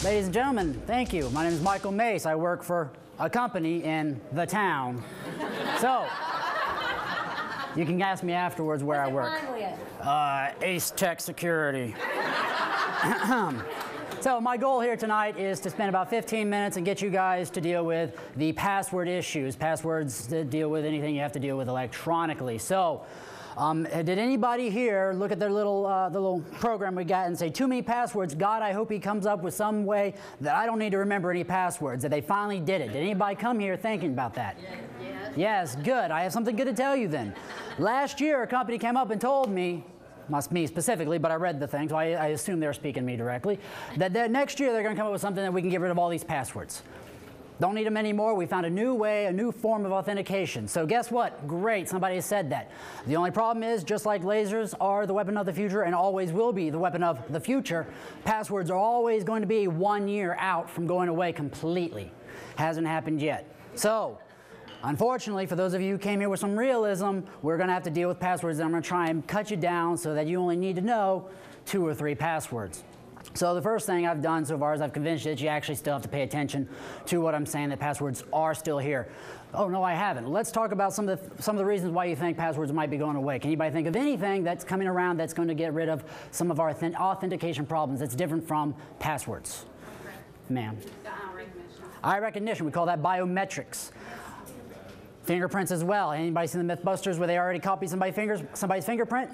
Ladies and gentlemen, thank you. My name is Michael Mace. I work for a company in the town. So, you can ask me afterwards where I work. Ace Tech Security. So my goal here tonight is to spend about 15 minutes and get you guys to deal with the password issues. Passwords that deal with anything you have to deal with electronically. So, did anybody here look at their little, the little program we got and say, too many passwords, God, I hope he comes up with some way that I don't need to remember any passwords, that they finally did it. Did anybody come here thinking about that? Yes. Yes, good. I have something good to tell you then. Last year, a company came up and told me, must me specifically, but I read the thing, so I assume they're speaking to me directly, that next year they're going to come up with something that we can get rid of all these passwords. Don't need them anymore. We found a new way, a new form of authentication. So guess what? Great, somebody has said that. The only problem is, just like lasers are the weapon of the future and always will be the weapon of the future, passwords are always going to be 1 year out from going away completely. Hasn't happened yet. So, unfortunately, for those of you who came here with some realism, we're going to have to deal with passwords, and I'm going to try and cut you down so that you only need to know 2 or 3 passwords. So the first thing I've done so far is I've convinced you that you actually still have to pay attention to what I'm saying, that passwords are still here. Oh, no, I haven't. Let's talk about some of the reasons why you think passwords might be going away. Can anybody think of anything that's coming around that's going to get rid of some of our authentication problems that's different from passwords? Ma'am. Eye recognition. Eye recognition. We call that biometrics. Fingerprints as well. Anybody seen the Mythbusters where they already copied somebody's fingerprint?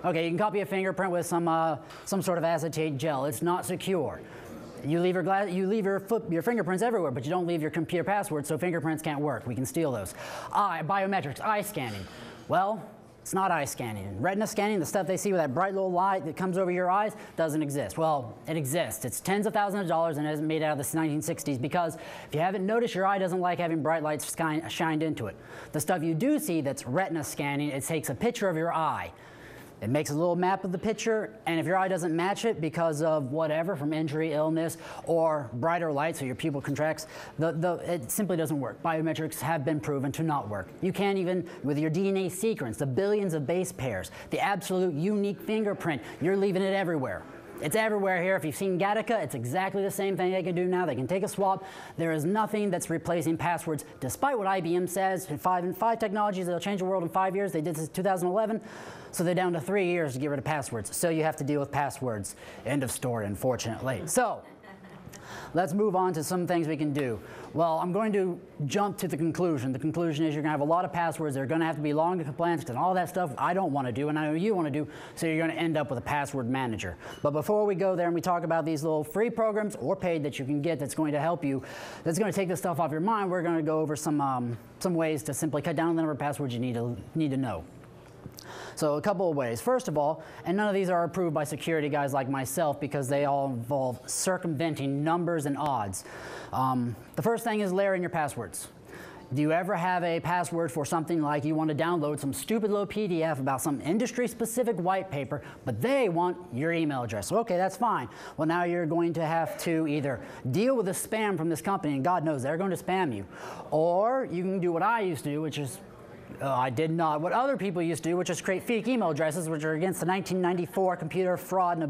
Okay, you can copy a fingerprint with some sort of acetate gel. It's not secure. You leave your fingerprints everywhere, but you don't leave your computer passwords, so fingerprints can't work. We can steal those. Biometrics, eye scanning. Well, it's not eye scanning. Retina scanning, the stuff they see with that bright little light that comes over your eyes, doesn't exist. Well, it exists. It's tens of thousands of dollars and it isn't made out of the 1960s because if you haven't noticed, your eye doesn't like having bright lights shined into it. The stuff you do see that's retina scanning, it takes a picture of your eye. It makes a little map of the picture, and if your eye doesn't match it because of whatever, from injury, illness, or brighter light, so your pupil contracts, it simply doesn't work. Biometrics have been proven to not work. You can't even, with your DNA sequence, the billions of base pairs, the absolute unique fingerprint, you're leaving it everywhere. It's everywhere here. If you've seen Gattaca, it's exactly the same thing they can do now. They can take a swab. There is nothing that's replacing passwords, despite what IBM says. In five technologies that'll change the world in 5 years. They did this in 2011, so they're down to 3 years to get rid of passwords. So you have to deal with passwords. End of story, unfortunately. So let's move on to some things we can do. Well, I'm going to jump to the conclusion. The conclusion is you're going to have a lot of passwords. They're going to have to be long and compliant and all that stuff I don't want to do and I know you want to do, so you're going to end up with a password manager. But before we go there and we talk about these little free programs or paid that you can get that's going to help you, that's going to take this stuff off your mind, we're going to go over some ways to simply cut down the number of passwords you need to know. So a couple of ways. First of all, and none of these are approved by security guys like myself because they all involve circumventing numbers and odds. The first thing is layering your passwords. Do you ever have a password for something like you want to download some stupid little PDF about some industry-specific white paper, but they want your email address? Okay, that's fine. Well, now you're going to have to either deal with the spam from this company, and God knows they're going to spam you, or you can do what I used to do, which is I did not. What other people used to do, which is create fake email addresses, which are against the 1994 Computer Fraud and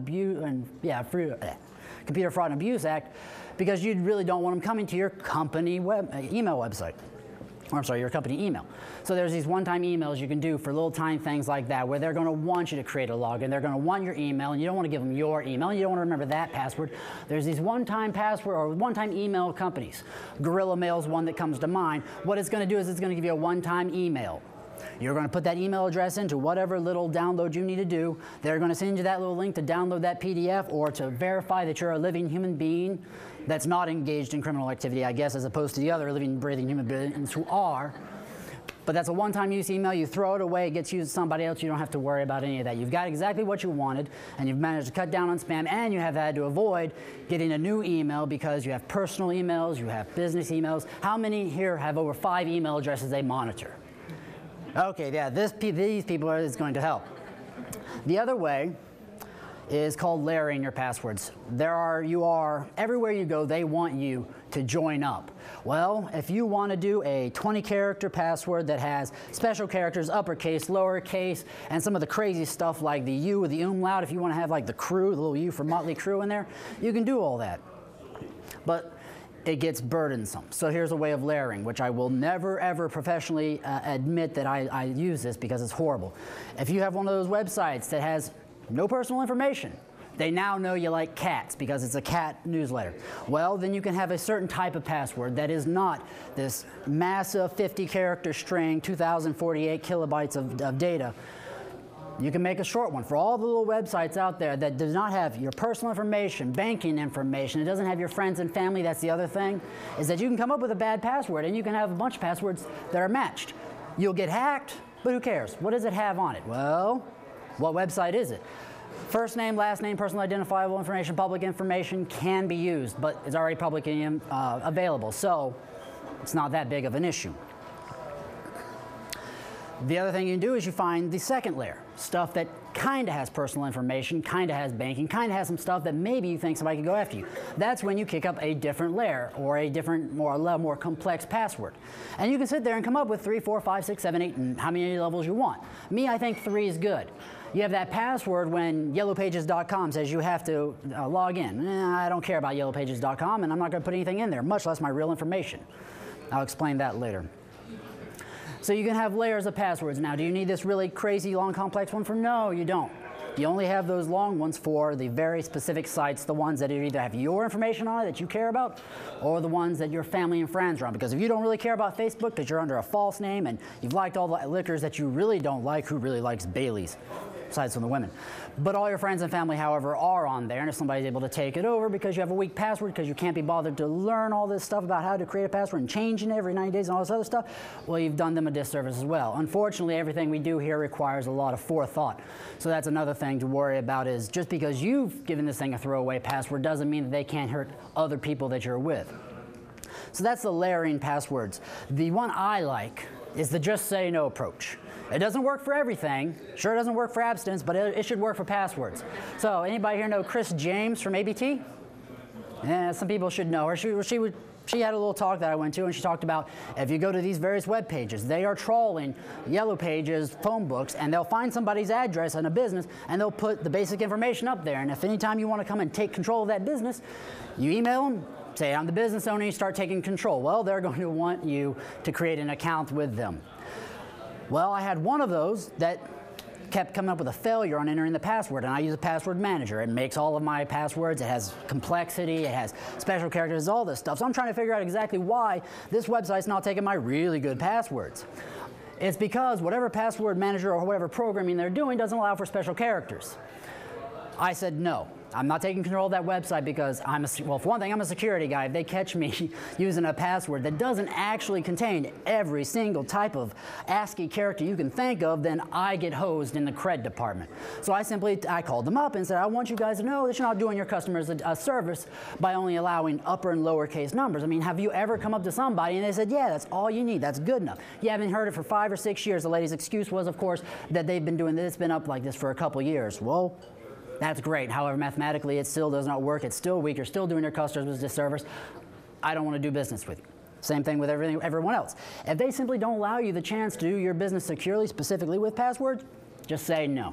Abuse Act, because you really don't want them coming to your company email website. Or I'm sorry, your company email. So there's these one-time emails you can do for little tiny things like that, where they're going to want you to create a login. They're going to want your email, and you don't want to give them your email. You don't want to remember that password. There's these one-time password or one-time email companies. Gorilla Mail is one that comes to mind. What it's going to do is it's going to give you a one-time email. You're going to put that email address into whatever little download you need to do. They're going to send you that little link to download that PDF or to verify that you're a living human being that's not engaged in criminal activity, I guess, as opposed to the other living, breathing human beings who are. But that's a one-time use email. You throw it away. It gets used to somebody else. You don't have to worry about any of that. You've got exactly what you wanted, and you've managed to cut down on spam, and you have had to avoid getting a new email because you have personal emails, you have business emails. How many here have over 5 email addresses they monitor? Okay, yeah, these people is going to help. The other way is called layering your passwords. Everywhere you go, they want you to join up. Well, if you want to do a 20-character password that has special characters, uppercase, lowercase, and some of the crazy stuff like the U with the umlaut, if you want to have like the crew, the little U for Motley Crue in there, you can do all that. but it gets burdensome. So here's a way of layering, which I will never ever professionally admit that I use this because it's horrible. If you have one of those websites that has no personal information, they now know you like cats because it's a cat newsletter. Well, then you can have a certain type of password that is not this massive 50-character string, 2,048 kilobytes of data. You can make a short one for all the little websites out there that does not have your personal information, banking information. It doesn't have your friends and family. That's the other thing, is that you can come up with a bad password and you can have a bunch of passwords that are matched. You'll get hacked, but who cares? What does it have on it? Well, what website is it? First name, last name, personal identifiable information, public information can be used, but it's already publicly available, so it's not that big of an issue. The other thing you can do is you find the second layer, stuff that kind of has personal information, kind of has banking, kind of has some stuff that maybe you think somebody could go after you. That's when you kick up a different layer or a different, more complex password. And you can sit there and come up with 3, 4, 5, 6, 7, 8, and how many levels you want. Me, I think 3 is good. You have that password when yellowpages.com says you have to log in. I don't care about yellowpages.com, and I'm not going to put anything in there, much less my real information. I'll explain that later. So you can have layers of passwords. Now, do you need this really crazy, long, complex one? No, you don't. You only have those long ones for the very specific sites, the ones that either have your information on it that you care about, or the ones that your family and friends are on. Because if you don't really care about Facebook because you're under a false name and you've liked all the liquors that you really don't like, who really likes Bailey's? Besides from the women. But all your friends and family, however, are on there, and if somebody's able to take it over because you have a weak password, because you can't be bothered to learn all this stuff about how to create a password and changing it every 90 days and all this other stuff, well, you've done them a disservice as well. Unfortunately, everything we do here requires a lot of forethought. So that's another thing to worry about, is just because you've given this thing a throwaway password doesn't mean that they can't hurt other people that you're with. So that's the layering passwords. The one I like is the just say no approach. It doesn't work for everything. Sure, it doesn't work for abstinence, but it should work for passwords. So anybody here know Chris James from ABT? Yeah, some people should know her. She had a little talk that I went to, and she talked about if you go to these various web pages, they are trawling Yellow Pages phone books, and they'll find somebody's address in a business, and they'll put the basic information up there. And if anytime you want to come and take control of that business, you email them, say, I'm the business owner, you start taking control. Well, they're going to want you to create an account with them. Well, I had one of those that kept coming up with a failure on entering the password, and I use a password manager. It makes all of my passwords. It has complexity. It has special characters, all this stuff. So I'm trying to figure out exactly why this website's not taking my really good passwords. It's because whatever password manager or whatever programming they're doing doesn't allow for special characters. I said no. I'm not taking control of that website because well, for one thing, I'm a security guy. If they catch me using a password that doesn't actually contain every single type of ASCII character you can think of, then I get hosed in the cred department. So I called them up and said, I want you guys to know that you're not doing your customers a service by only allowing upper and lowercase numbers. I mean, have you ever come up to somebody and they said, yeah, that's all you need, that's good enough. You haven't heard it for 5 or 6 years. The lady's excuse was, of course, that they've been doing this, it's been up like this for a couple years. Well, that's great. However, mathematically, it still does not work. It's still weak. You're still doing your customers a disservice. I don't want to do business with you. Same thing with everyone else. If they simply don't allow you the chance to do your business securely, specifically with passwords, just say no.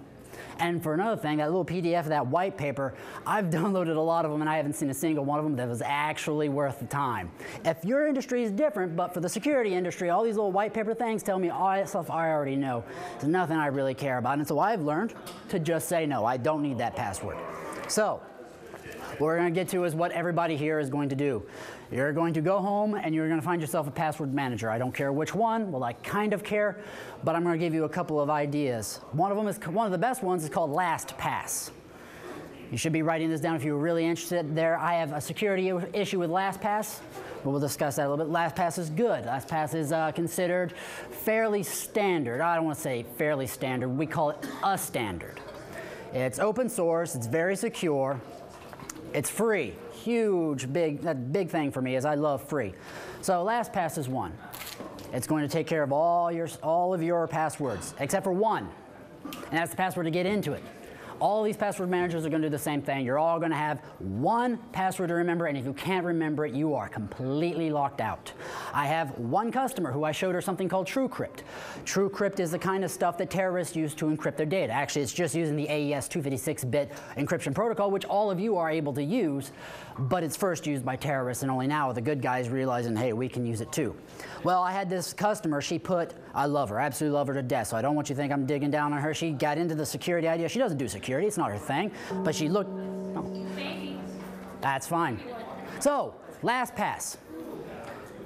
And for another thing, that little PDF of that white paper, I've downloaded a lot of them and I haven't seen a single one of them that was actually worth the time. If your industry is different, but for the security industry, all these little white paper things tell me all that stuff I already know. There's nothing I really care about. And so I've learned to just say no. I don't need that password. So what we're going to get to is what everybody here is going to do. You're going to go home and you're going to find yourself a password manager. I don't care which one. Well, I kind of care, but I'm going to give you a couple of ideas. One of the best ones is called LastPass. You should be writing this down if you're really interested there. I have a security issue with LastPass, but we'll discuss that a little bit. LastPass is good. LastPass is considered fairly standard. I don't want to say fairly standard. We call it a standard. It's open source. It's very secure. It's free. Huge, big thing for me is I love free. So LastPass is one. It's going to take care of all of your passwords, except for one, and that's the password to get into it. All these password managers are going to do the same thing. You're all going to have one password to remember, and if you can't remember it, you are completely locked out. I have one customer who I showed her something called TrueCrypt. TrueCrypt is the kind of stuff that terrorists use to encrypt their data. Actually, it's just using the AES 256-bit encryption protocol, which all of you are able to use, but it's first used by terrorists, and only now the good guys realizing, hey, we can use it too. Well, I had this customer, she put, I love her, absolutely love her to death, so I don't want you to think I'm digging down on her. She got into the security idea. She doesn't do security, it's not her thing, but she looked, oh, that's fine. So, LastPass.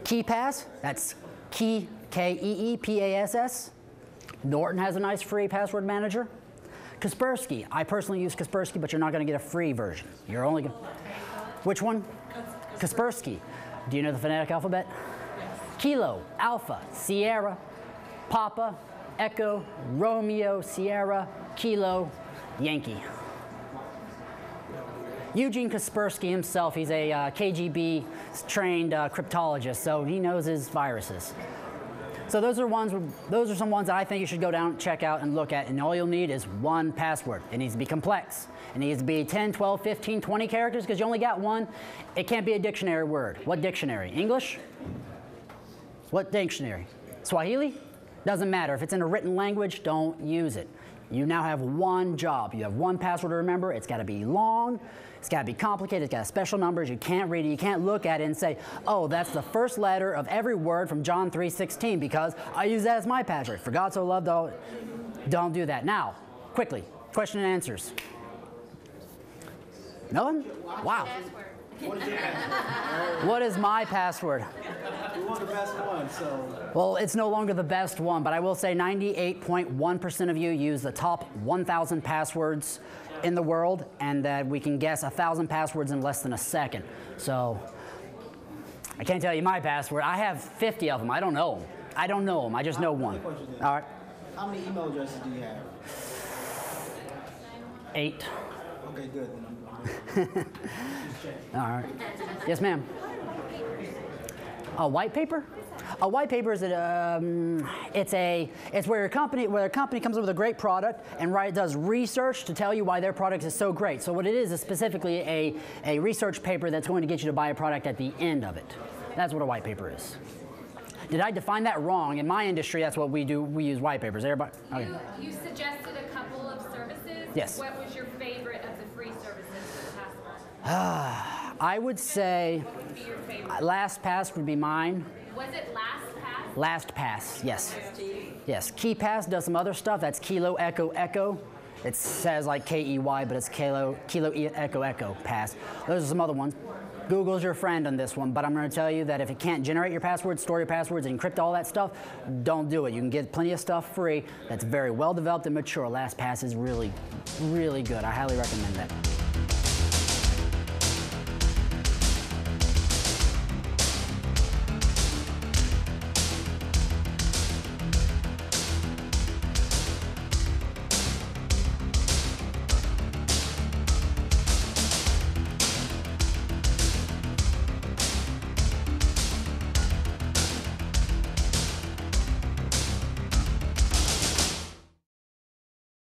KeePass, that's Key, K-E-E-P-A-S-S. Norton has a nice free password manager. Kaspersky, I personally use Kaspersky, but you're not going to get a free version. You're only going to... Which one? Kaspersky. Do you know the phonetic alphabet? Kilo, Alpha, Sierra, Papa, Echo, Romeo, Sierra, Kilo, Yankee. Eugene Kaspersky himself, he's a KGB-trained cryptologist, so he knows his viruses. So those are some ones that I think you should go down, check out, and look at, and all you'll need is one password. It needs to be complex. It needs to be 10, 12, 15, 20 characters, because you only got one. It can't be a dictionary word. What dictionary? English? What dictionary? Swahili? Doesn't matter. If it's in a written language, don't use it. You now have one job. You have one password to remember. It's got to be long. It's got to be complicated. It's got special numbers. You can't read it. You can't look at it and say, oh, that's the first letter of every word from John 3:16 because I use that as my password. For God so loved all. Don't do that. Now, quickly, question and answers. No one? Wow. What is my password? We want the best one, so. Well, it's no longer the best one, but I will say 98.1% of you use the top 1,000 passwords in the world, and that we can guess 1,000 passwords in less than a second. So I can't tell you my password. I have 50 of them. I don't know them. I don't know them. I just know one. All right. How many email addresses do you have? 8. Okay, good. All right. Yes, ma'am. A white paper? A white paper is it's where a company comes up with a great product and does research to tell you why their product is so great. So what it is specifically a research paper that's going to get you to buy a product at the end of it. That's what a white paper is. Did I define that wrong? In my industry, that's what we do. We use white papers. Everybody? Okay. You suggested a couple of services. Yes. What was your favorite of the free services for the password? I would say What would be your favorite? LastPass would be mine. Was it LastPass? LastPass, yes. Yes, KeyPass does some other stuff. That's Kilo Echo Echo. It says like K-E-Y, but it's Kilo Echo Echo Pass. Those are some other ones. Google's your friend on this one, but I'm going to tell you that if it can't generate your passwords, store your passwords, and encrypt all that stuff, don't do it. You can get plenty of stuff free that's very well developed and mature. LastPass is really, really good. I highly recommend that.